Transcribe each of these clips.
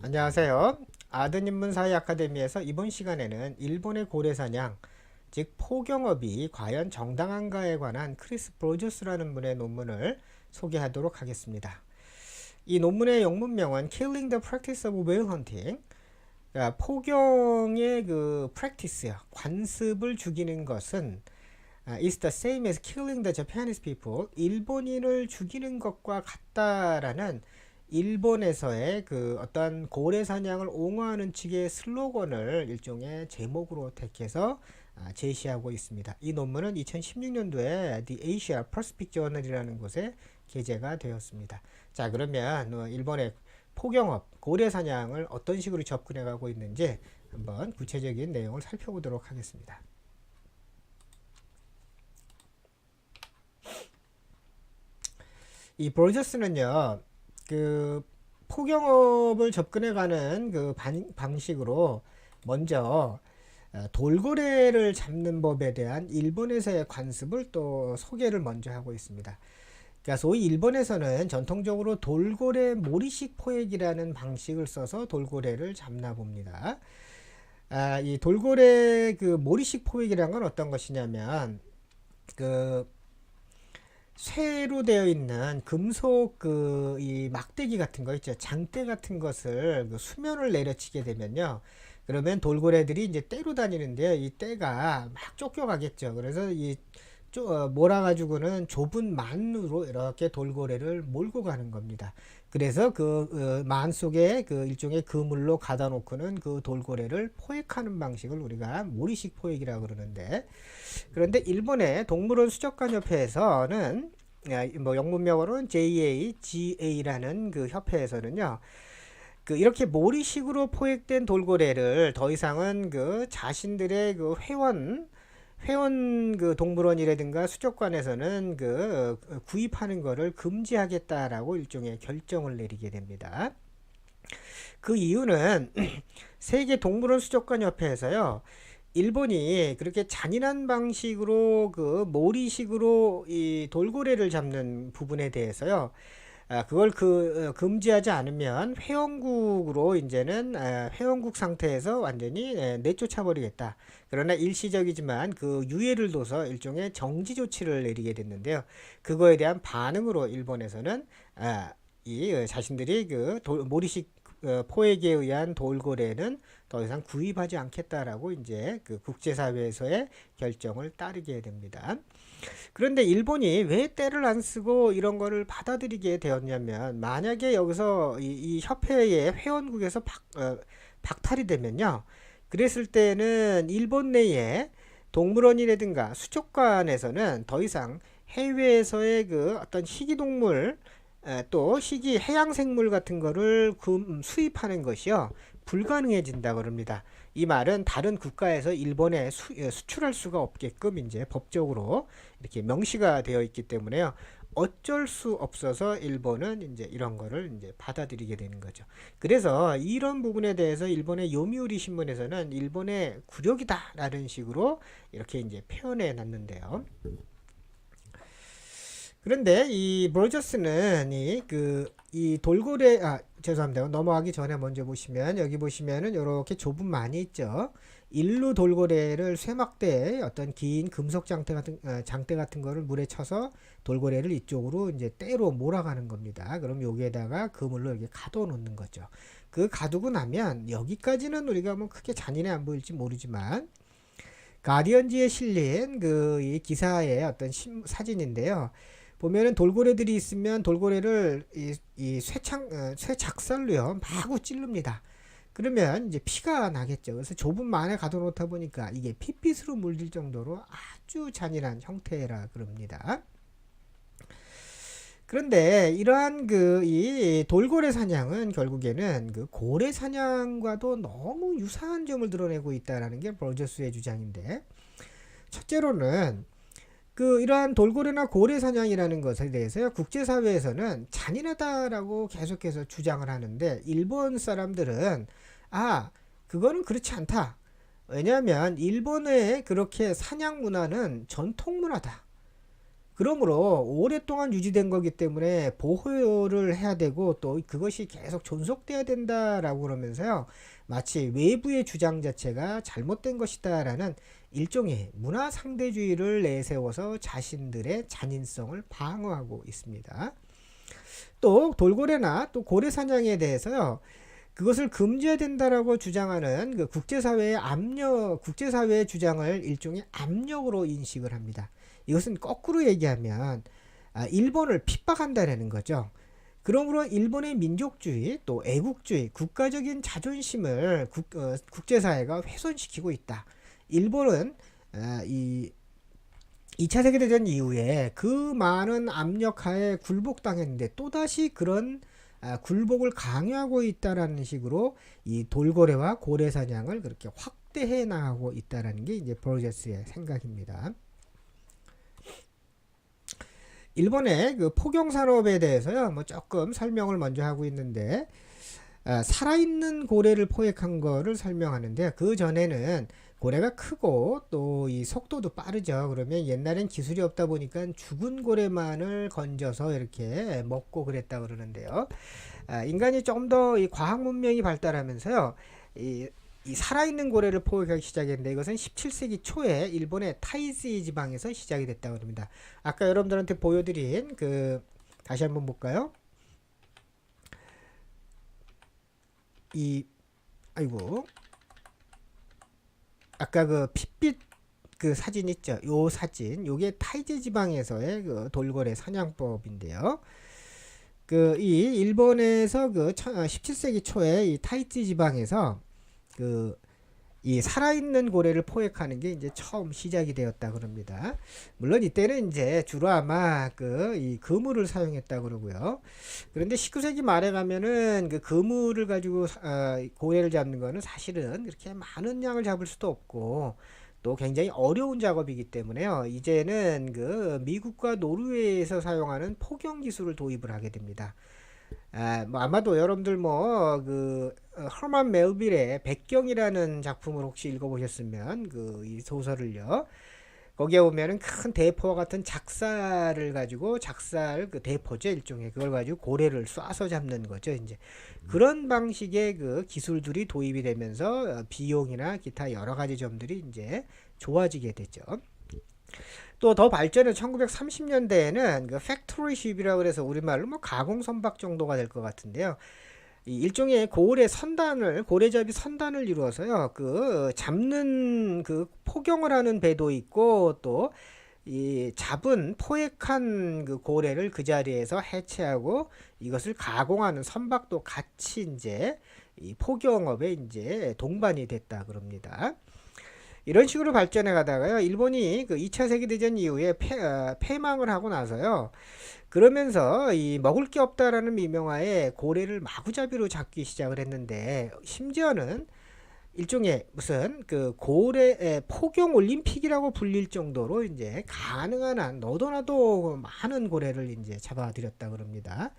안녕하세요. 아드인문사회 아카데미에서 이번 시간에는 일본의 고래사냥, 즉 포경업이 과연 정당한가에 관한 크리스 브로저스라는 분의 논문을 소개하도록 하겠습니다. 이 논문의 영문명은 Killing the Practice of Whale Hunting, 그러니까 포경의 그 practice요, 관습을 죽이는 것은 is the same as killing the Japanese people. 일본인을 죽이는 것과 같다라는 일본에서의 그 어떤 고래 사냥을 옹호하는 측의 슬로건을 일종의 제목으로 택해서 제시하고 있습니다. 이 논문은 2016년도에 The Asia Pacific Journal이라는 곳에 게재가 되었습니다. 자, 그러면 일본의 포경업, 고래 사냥을 어떤 식으로 접근해 가고 있는지 한번 구체적인 내용을 살펴보도록 하겠습니다. 이 브로저스는요, 그 포경업을 접근해가는 그 방식으로 먼저 돌고래를 잡는 법에 대한 일본에서의 관습을 또 소개를 먼저 하고 있습니다. 그러니까 소위 일본에서는 전통적으로 돌고래 모리식 포획이라는 방식을 써서 돌고래를 잡나 봅니다. 이 돌고래 그 모리식 포획이라는 건 어떤 것이냐면 그 쇠로 되어 있는 금속 그 이 막대기 같은 거 있죠. 장대 같은 것을 그 수면을 내려치게 되면요. 그러면 돌고래들이 이제 떼로 다니는데요. 이 떼가 막 쫓겨가겠죠. 그래서 이 몰아가지고는 좁은 만으로 이렇게 돌고래를 몰고 가는 겁니다. 그래서 그 만 속에 그 일종의 그물로 가다 놓고는 그 돌고래를 포획하는 방식을 우리가 모리식 포획이라고 그러는데, 그런데 일본의 동물원 수족관 협회에서는 뭐 영문명으로는 JAGA라는 그 협회에서는요, 그 이렇게 모리식으로 포획된 돌고래를 더 이상은 그 자신들의 그 회원 그 동물원이라든가 수족관에서는 그 구입하는 거를 금지하겠다라고 일종의 결정을 내리게 됩니다. 그 이유는 세계 동물원 수족관 협회에서요, 일본이 그렇게 잔인한 방식으로 그 모리식으로 이 돌고래를 잡는 부분에 대해서요, 그걸 금지하지 않으면 회원국으로 이제는 회원국 상태에서 완전히 내쫓아 버리겠다. 그러나 일시적이지만 그 유예를 둬서 일종의 정지 조치를 내리게 됐는데요. 그거에 대한 반응으로 일본에서는 이 자신들이 그 모리식 포획에 의한 돌고래는 더 이상 구입하지 않겠다라고 이제 그 국제사회에서의 결정을 따르게 됩니다. 그런데 일본이 왜 떼를 안 쓰고 이런 거를 받아들이게 되었냐면, 만약에 여기서 이 협회의 회원국에서 박탈이 되면요, 그랬을 때는 일본 내에 동물원이라든가 수족관에서는 더 이상 해외에서의 그 어떤 희귀동물, 또 희귀 해양생물 같은 거를 수입하는 것이요, 불가능해진다 그럽니다. 이 말은 다른 국가에서 일본에 수출할 수가 없게끔 이제 법적으로 이렇게 명시가 되어 있기 때문에요. 어쩔 수 없어서 일본은 이제 이런 거를 이제 받아들이게 되는 거죠. 그래서 이런 부분에 대해서 일본의 요미우리 신문에서는 일본의 굴욕이다라는 식으로 이렇게 이제 표현해 놨는데요. 그런데 이 브로저스는 이 돌고래, 죄송합니다. 넘어가기 전에 먼저 보시면, 여기 보시면은 이렇게 좁은 만이 있죠. 일루 돌고래를 쇠막대에 어떤 긴 금속 장대 같은 거를 물에 쳐서 돌고래를 이쪽으로 이제 떼로 몰아가는 겁니다. 그럼 여기에다가 그물로 이렇게 가둬 놓는 거죠. 그 가두고 나면 여기까지는 우리가 뭐 크게 잔인해 안 보일지 모르지만, 가디언지에 실린 그 이 기사의 어떤 사진인데요. 보면은 돌고래들이 있으면 돌고래를 이 쇠작살로요 마구 찌릅니다. 그러면 이제 피가 나겠죠. 그래서 좁은 만에 가둬놓다 보니까 이게 핏빛으로 물들 정도로 아주 잔인한 형태라 그럽니다. 그런데 이러한 그 이 돌고래 사냥은 결국에는 그 고래 사냥과도 너무 유사한 점을 드러내고 있다라는 게 브로저스의 주장인데, 첫째로는 그 이러한 돌고래나 고래 사냥이라는 것에 대해서 국제사회에서는 잔인하다라고 계속해서 주장을 하는데, 일본 사람들은 그거는 그렇지 않다. 왜냐하면 일본의 그렇게 사냥 문화는 전통 문화다. 그러므로 오랫동안 유지된 거기 때문에 보호를 해야 되고 또 그것이 계속 존속돼야 된다라고 그러면서요. 마치 외부의 주장 자체가 잘못된 것이다라는 일종의 문화 상대주의를 내세워서 자신들의 잔인성을 방어하고 있습니다. 또 돌고래나 또 고래 사냥에 대해서요. 그것을 금지해야 된다라고 주장하는 그 국제사회의 주장을 일종의 압력으로 인식을 합니다. 이것은 거꾸로 얘기하면 일본을 핍박한다는 거죠. 그러므로 일본의 민족주의 또 애국주의 국가적인 자존심을 국제사회가 훼손시키고 있다. 일본은 이 2차 세계대전 이후에 그 많은 압력하에 굴복당했는데 또다시 그런 굴복을 강요하고 있다라는 식으로 이 돌고래와 고래 사냥을 그렇게 확대해 나가고 있다라는 게 이제 브로제스의 생각입니다. 일본의 그 포경 산업에 대해서요, 뭐 조금 설명을 먼저 하고 있는데, 살아있는 고래를 포획한 거를 설명하는데, 그 전에는 고래가 크고 또 이 속도도 빠르죠. 그러면 옛날엔 기술이 없다 보니까 죽은 고래만을 건져서 이렇게 먹고 그랬다 그러는데요. 인간이 좀 더 이 과학 문명이 발달하면서요, 이 살아있는 고래를 포획하기 시작했는데 이것은 17세기 초에 일본의 타이즈 지방에서 시작이 됐다고 합니다. 아까 여러분들한테 보여드린 그 다시 한번 볼까요? 아이고 아까 그 핏빛 그 사진 있죠? 요 사진 요게 타이즈 지방에서의 그 돌고래 사냥법인데요. 그 이 일본에서 그 17세기 초에 이 타이즈 지방에서 그 이 살아있는 고래를 포획하는 게 이제 처음 시작이 되었다 그럽니다. 물론 이때는 이제 주로 아마 그 이 그물을 사용했다 그러고요. 그런데 19세기 말에 가면은 그 그물을 가지고 고래를 잡는 거는 사실은 그렇게 많은 양을 잡을 수도 없고 또 굉장히 어려운 작업이기 때문에요. 이제는 그 미국과 노르웨이에서 사용하는 포경 기술을 도입을 하게 됩니다. 뭐 아마도 여러분들 뭐 그 허먼 멜빌의 백경이라는 작품을 혹시 읽어보셨으면 그 이 소설을요. 거기에 보면은 큰 대포와 같은 작살을 가지고 작살 그 대포죠 일종의 그걸 가지고 고래를 쏴서 잡는 거죠 이제 그런 방식의 그 기술들이 도입이 되면서 비용이나 기타 여러 가지 점들이 이제 좋아지게 되죠. 또 더 발전은 1930년대에는 그 팩토리쉽이라고 해서 우리말로 뭐 가공 선박 정도가 될 것 같은데요. 이 일종의 고래잡이 선단을 이루어서요. 그 잡는 그 포경을 하는 배도 있고 또 이 잡은 포획한 그 고래를 그 자리에서 해체하고 이것을 가공하는 선박도 같이 이제 이 포경업에 이제 동반이 됐다 그럽니다. 이런 식으로 발전해 가다가요. 일본이 그 2차 세계대전 이후에 패망을 하고 나서요. 그러면서 이 먹을 게 없다라는 미명하에 고래를 마구잡이로 잡기 시작을 했는데 심지어는 일종의 무슨 그 고래 포경 올림픽이라고 불릴 정도로 이제 가능한 한 너도나도 많은 고래를 이제 잡아들였다 그럽니다.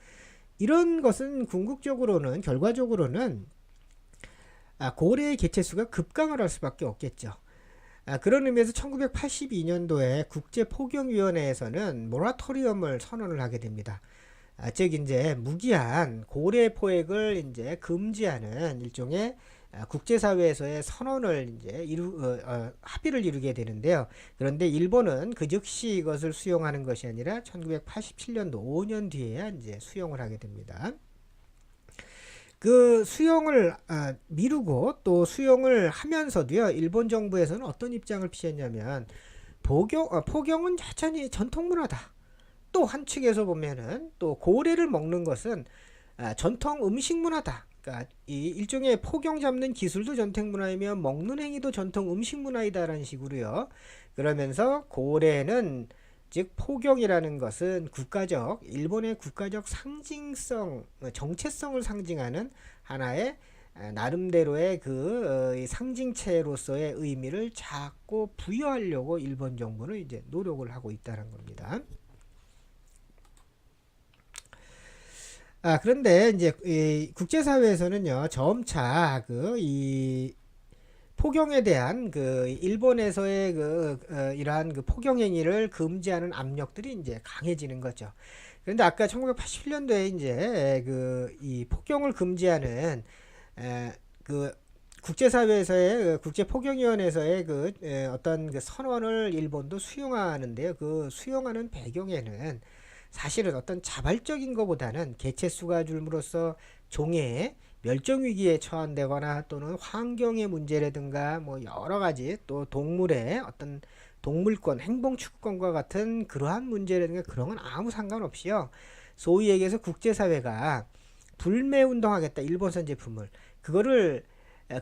이런 것은 궁극적으로는 결과적으로는 고래의 개체수가 급강을 할 수밖에 없겠죠. 그런 의미에서 1982년도에 국제포경위원회에서는 모라토리엄을 선언을 하게 됩니다. 즉 이제 무기한 고래 포획을 이제 금지하는 일종의 국제사회에서의 선언을 이제 합의를 이루게 되는데요. 그런데 일본은 그 즉시 이것을 수용하는 것이 아니라 1987년도 5년 뒤에야 이제 수용을 하게 됩니다. 그 수용을 미루고 또 수용을 하면서도요. 일본 정부에서는 어떤 입장을 피했냐면 포경은 여전히 전통문화다. 또 한측에서 보면은 또 고래를 먹는 것은 전통 음식 문화다. 그러니까 이 일종의 포경 잡는 기술도 전통 문화이며 먹는 행위도 전통 음식 문화이다라는 식으로요. 그러면서 고래는 즉 포경이라는 것은 일본의 국가적 상징성, 정체성을 상징하는 하나의 나름대로의 그 상징체로서의 의미를 자꾸 부여하려고 일본 정부는 이제 노력을 하고 있다는 겁니다. 그런데 이제 이 국제사회에서는요 점차 이 포경에 대한 그 일본에서의 이러한 그 포경 행위를 금지하는 압력들이 이제 강해지는 거죠. 그런데 아까 1987년도에 이제 그 이 포경을 금지하는 그 국제사회에서의 국제포경위원회에서의 어떤 그 선언을 일본도 수용하는데요. 그 수용하는 배경에는 사실은 어떤 자발적인 것보다는 개체수가 줄므로써 종의 멸종 위기에 처한되거나 또는 환경의 문제라든가 뭐 여러 가지 또 동물의 어떤 동물권, 행동 추구권과 같은 그러한 문제라든가 그런 건 아무 상관없이요. 소위 얘기해서 국제사회가 불매 운동하겠다. 일본산 제품을 그거를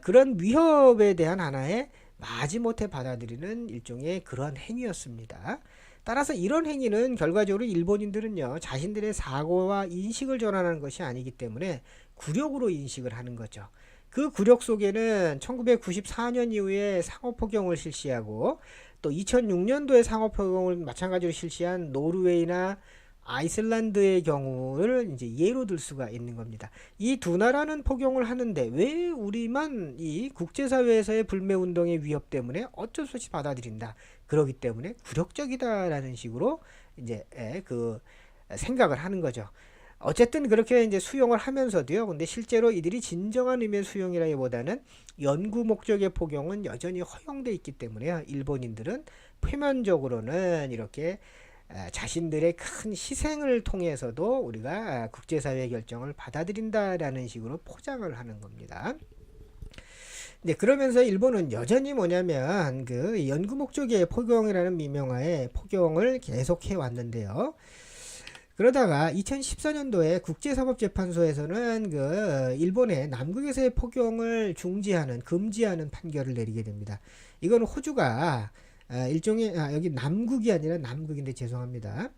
그런 위협에 대한 하나의 마지못해 받아들이는 일종의 그런 행위였습니다. 따라서 이런 행위는 결과적으로 일본인들은요, 자신들의 사고와 인식을 전환하는 것이 아니기 때문에 굴욕으로 인식을 하는 거죠. 그 굴욕 속에는 1994년 이후에 상호포경을 실시하고 또 2006년도에 상호포경을 마찬가지로 실시한 노르웨이나 아이슬란드의 경우를 이제 예로 들 수가 있는 겁니다. 이 두 나라는 포경을 하는데 왜 우리만 이 국제사회에서의 불매운동의 위협 때문에 어쩔 수 없이 받아들인다. 그러기 때문에 굴욕적이다라는 식으로 이제 그 생각을 하는 거죠. 어쨌든 그렇게 이제 수용을 하면서도요. 근데 실제로 이들이 진정한 의미의 수용이라기보다는 연구 목적의 포경은 여전히 허용돼 있기 때문에요. 일본인들은 표면적으로는 이렇게 자신들의 큰 희생을 통해서도 우리가 국제사회 결정을 받아들인다라는 식으로 포장을 하는 겁니다. 네, 그러면서 일본은 여전히 뭐냐면 그 연구 목적의 포경이라는 미명하에 포경을 계속해 왔는데요. 그러다가 2014년도에 국제사법재판소에서는 그 일본의 남극에서의 포경을 중지하는 금지하는 판결을 내리게 됩니다. 이건 호주가 일종의 여기 남극이 아니라 남극인데 죄송합니다.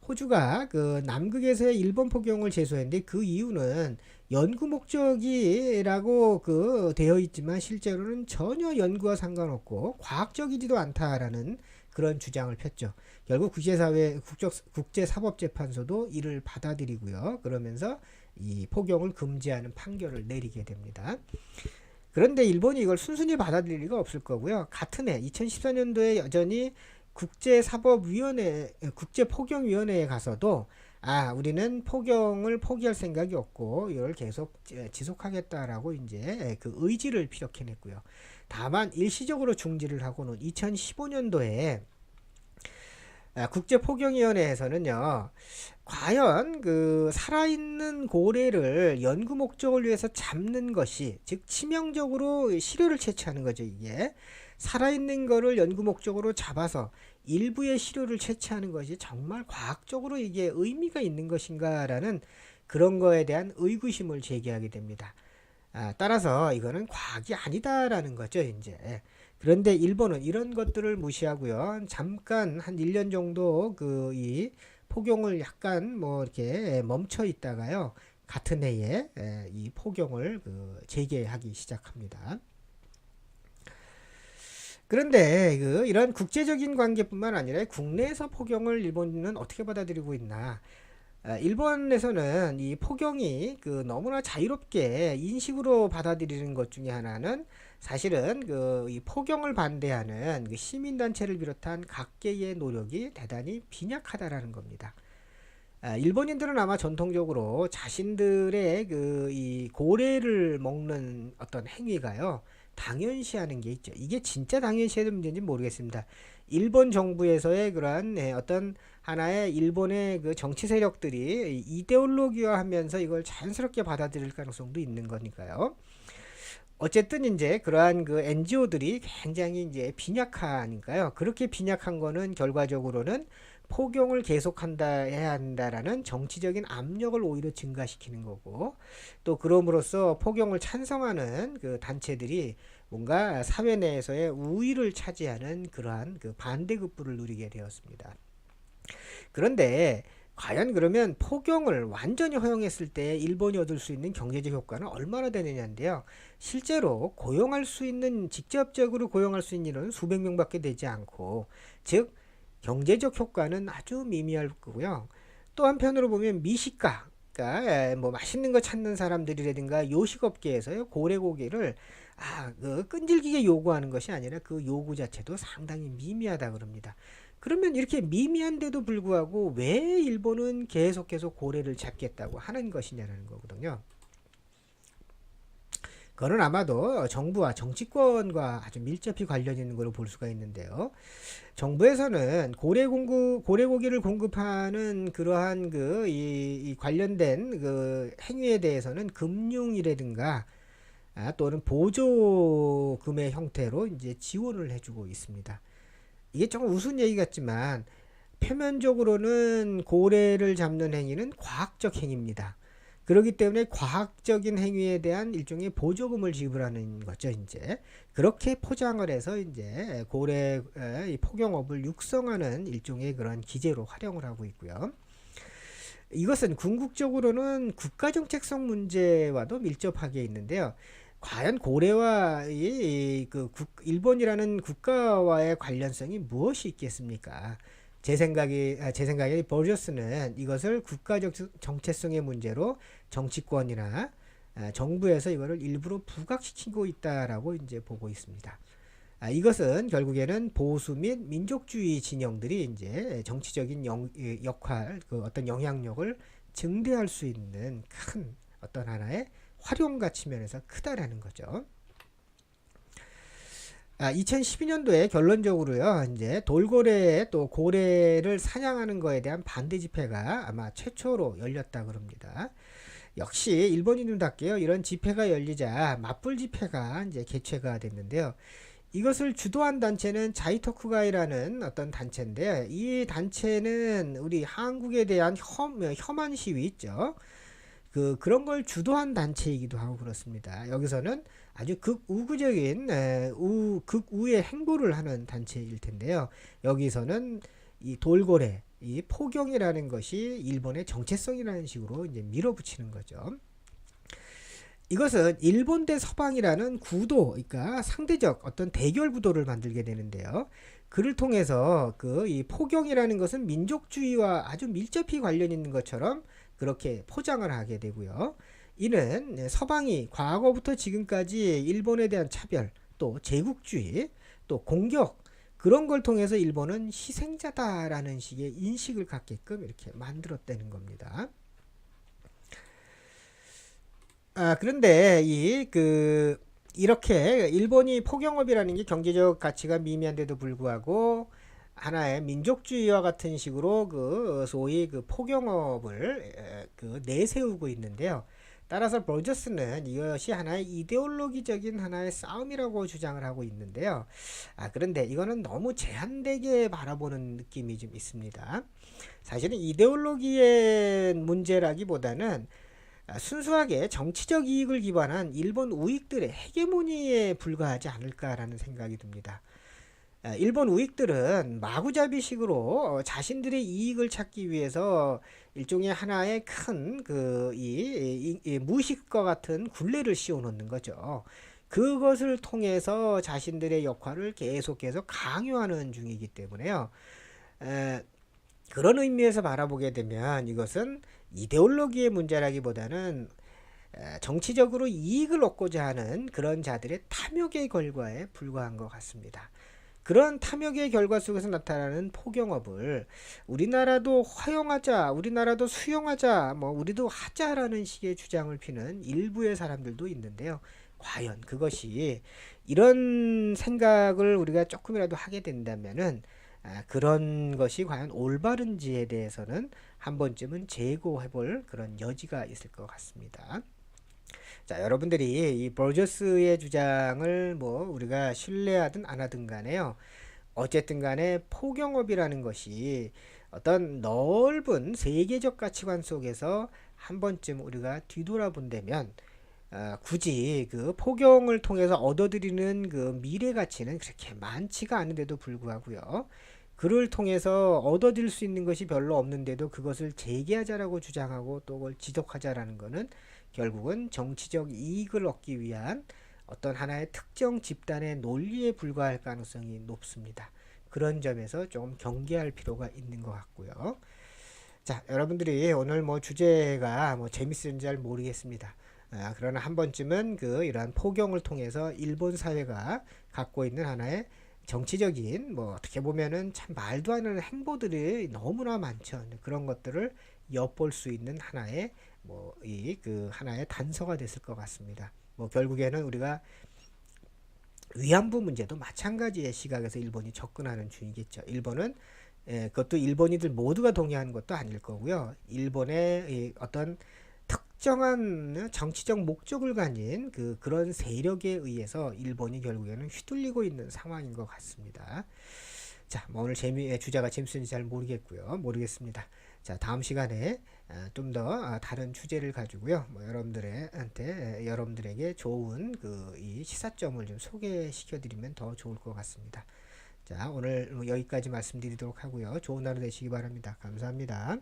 호주가 그 남극에서의 일본 포경을 제소했는데 그 이유는 연구 목적이라고 그 되어 있지만 실제로는 전혀 연구와 상관없고 과학적이지도 않다라는 그런 주장을 폈죠. 결국 국제사법재판소도 이를 받아들이고요. 그러면서 이 포경을 금지하는 판결을 내리게 됩니다. 그런데 일본이 이걸 순순히 받아들일 리가 없을 거고요. 같은 해 2014년도에 여전히 국제포경위원회에 가서도 우리는 포경을 포기할 생각이 없고 이걸 계속 지속하겠다라고 이제 그 의지를 피력해냈고요. 다만 일시적으로 중지를 하고는 2015년도에 국제포경위원회에서는요, 과연 그 살아있는 고래를 연구 목적을 위해서 잡는 것이, 즉 치명적으로 시료를 채취하는 거죠. 이게 살아있는 거를 연구 목적으로 잡아서 일부의 시료를 채취하는 것이 정말 과학적으로 이게 의미가 있는 것인가라는 그런 거에 대한 의구심을 제기하게 됩니다. 따라서 이거는 과학이 아니다라는 거죠, 이제. 그런데 일본은 이런 것들을 무시하고요. 잠깐 한 1년 정도 그 이 포경을 약간 뭐 이렇게 멈춰 있다가요. 같은 해에 이 포경을 재개하기 시작합니다. 그런데 이런 국제적인 관계뿐만 아니라 국내에서 포경을 일본은 어떻게 받아들이고 있나? 일본에서는 이 포경이 너무나 자유롭게 인식으로 받아들이는 것 중에 하나는 사실은 이 포경을 반대하는 시민단체를 비롯한 각계의 노력이 대단히 빈약하다라는 겁니다. 일본인들은 아마 전통적으로 자신들의 이 고래를 먹는 어떤 행위가요, 당연시하는 게 있죠. 이게 진짜 당연시하는 문제인지 모르겠습니다. 일본 정부에서의 그러한 어떤 하나의 일본의 그 정치 세력들이 이데올로기화하면서 이걸 자연스럽게 받아들일 가능성도 있는 거니까요. 어쨌든 이제 그러한 NGO들이 굉장히 이제 빈약하니까요. 그렇게 빈약한 거는 결과적으로는 포경을 해야 한다라는 정치적인 압력을 오히려 증가시키는 거고, 또 그럼으로써 포경을 찬성하는 단체들이 뭔가 사회 내에서의 우위를 차지하는 그러한 반대급부를 누리게 되었습니다. 그런데 과연 그러면 포경을 완전히 허용했을 때 일본이 얻을 수 있는 경제적 효과는 얼마나 되느냐인데요. 실제로 직접적으로 고용할 수 있는 인원은 수백 명밖에 되지 않고, 즉 경제적 효과는 아주 미미할 거고요. 또 한편으로 보면 미식가, 그러니까 뭐 맛있는 거 찾는 사람들이라든가 요식업계에서요 고래고기를 그 끈질기게 요구하는 것이 아니라 그 요구 자체도 상당히 미미하다 그럽니다. 그러면 이렇게 미미한데도 불구하고 왜 일본은 계속해서 고래를 잡겠다고 하는 것이냐는 거거든요. 그거는 아마도 정부와 정치권과 아주 밀접히 관련 있는 걸로 볼 수가 있는데요. 정부에서는 고래고기를 공급하는 그러한 이 관련된 그 행위에 대해서는 금융이라든가 또는 보조금의 형태로 이제 지원을 해주고 있습니다. 이게 조금 우스운 얘기 같지만 표면적으로는 고래를 잡는 행위는 과학적 행위입니다. 그렇기 때문에 과학적인 행위에 대한 일종의 보조금을 지불하는 거죠, 이제. 그렇게 포장을 해서 이제 고래 이 포경업을 육성하는 일종의 그런 기제로 활용을 하고 있고요. 이것은 궁극적으로는 국가 정책성 문제와도 밀접하게 있는데요. 과연 고래와 일본이라는 국가와의 관련성이 무엇이 있겠습니까? 제 생각에 버저스는 이것을 국가적 정체성의 문제로 정치권이나 정부에서 이거를 일부러 부각시키고 있다라고 이제 보고 있습니다. 이것은 결국에는 보수 및 민족주의 진영들이 이제 정치적인 역할, 그 어떤 영향력을 증대할 수 있는 큰 어떤 하나의 활용가 측면에서 크다라는 거죠. 2012년도에 결론적으로요, 이제 돌고래 또 고래를 사냥하는 거에 대한 반대 집회가 아마 최초로 열렸다 그럽니다. 역시 일본인들답게요, 이런 집회가 열리자 맞불 집회가 이제 개최가 됐는데요. 이것을 주도한 단체는 자이토쿠가이라는 어떤 단체인데, 이 단체는 우리 한국에 대한 혐한 시위 있죠. 그런 걸 주도한 단체이기도 하고 그렇습니다. 여기서는 아주 극우구적인 극우의 행보를 하는 단체일 텐데요. 여기서는 이 돌고래, 이 포경이라는 것이 일본의 정체성이라는 식으로 이제 밀어붙이는 거죠. 이것은 일본 대 서방이라는 구도, 그러니까 상대적 어떤 대결 구도를 만들게 되는데요. 그를 통해서 이 포경이라는 것은 민족주의와 아주 밀접히 관련 있는 것처럼 그렇게 포장을 하게 되고요. 이는 서방이 과거부터 지금까지 일본에 대한 차별, 또 제국주의, 또 공격, 그런 걸 통해서 일본은 희생자다라는 식의 인식을 갖게끔 이렇게 만들었다는 겁니다. 그런데 이렇게 일본이 포경업이라는 게 경제적 가치가 미미한데도 불구하고 하나의 민족주의와 같은 식으로 소위 포경업을 내세우고 있는데요. 따라서 버저스는 이것이 하나의 이데올로기적인 하나의 싸움이라고 주장을 하고 있는데요. 그런데 이거는 너무 제한되게 바라보는 느낌이 좀 있습니다. 사실은 이데올로기의 문제라기보다는 순수하게 정치적 이익을 기반한 일본 우익들의 헤게모니에 불과하지 않을까라는 생각이 듭니다. 일본 우익들은 마구잡이식으로 자신들의 이익을 찾기 위해서 일종의 하나의 큰 무식과 같은 굴레를 씌워놓는 거죠. 그것을 통해서 자신들의 역할을 계속해서 강요하는 중이기 때문에요. 그런 의미에서 바라보게 되면 이것은 이데올로기의 문제라기보다는 정치적으로 이익을 얻고자 하는 그런 자들의 탐욕의 결과에 불과한 것 같습니다. 그런 탐욕의 결과 속에서 나타나는 포경업을 우리나라도 허용하자, 우리나라도 수용하자, 우리도 하자라는 식의 주장을 피는 일부의 사람들도 있는데요. 과연 그것이 이런 생각을 우리가 조금이라도 하게 된다면은 그런 것이 과연 올바른지에 대해서는 한 번쯤은 재고해볼 그런 여지가 있을 것 같습니다. 자, 여러분들이 이 버저스의 주장을 우리가 신뢰하든 안 하든 간에요. 어쨌든 간에 포경업이라는 것이 어떤 넓은 세계적 가치관 속에서 한 번쯤 우리가 뒤돌아본다면 굳이 포경을 통해서 얻어들이는 미래 가치는 그렇게 많지가 않은데도 불구하고요. 그를 통해서 얻어들일 수 있는 것이 별로 없는데도 그것을 재개하자라고 주장하고 또 그걸 지속하자라는 것은 결국은 정치적 이익을 얻기 위한 어떤 하나의 특정 집단의 논리에 불과할 가능성이 높습니다. 그런 점에서 좀 경계할 필요가 있는 것 같고요. 자, 여러분들이 오늘 뭐 주제가 뭐 재밌는지 잘 모르겠습니다. 그러나 한 번쯤은 이러한 포경을 통해서 일본 사회가 갖고 있는 하나의 정치적인 뭐 어떻게 보면은 참 말도 안 되는 행보들이 너무나 많죠. 그런 것들을 엿볼 수 있는 하나의 뭐 이 하나의 단서가 됐을 것 같습니다. 뭐 결국에는 우리가 위안부 문제도 마찬가지의 시각에서 일본이 접근하는 중이겠죠. 일본은 그것도 일본인들 모두가 동의하는 것도 아닐 거고요. 일본의 어떤 특정한 정치적 목적을 가진 그런 세력에 의해서 일본이 결국에는 휘둘리고 있는 상황인 것 같습니다. 자, 뭐 오늘 주제가 재밌는지 잘 모르겠습니다. 자, 다음 시간에 좀 더 다른 주제를 가지고요. 뭐 여러분들에게 좋은 이 시사점을 좀 소개시켜 드리면 더 좋을 것 같습니다. 자, 오늘 여기까지 말씀드리도록 하고요. 좋은 하루 되시기 바랍니다. 감사합니다.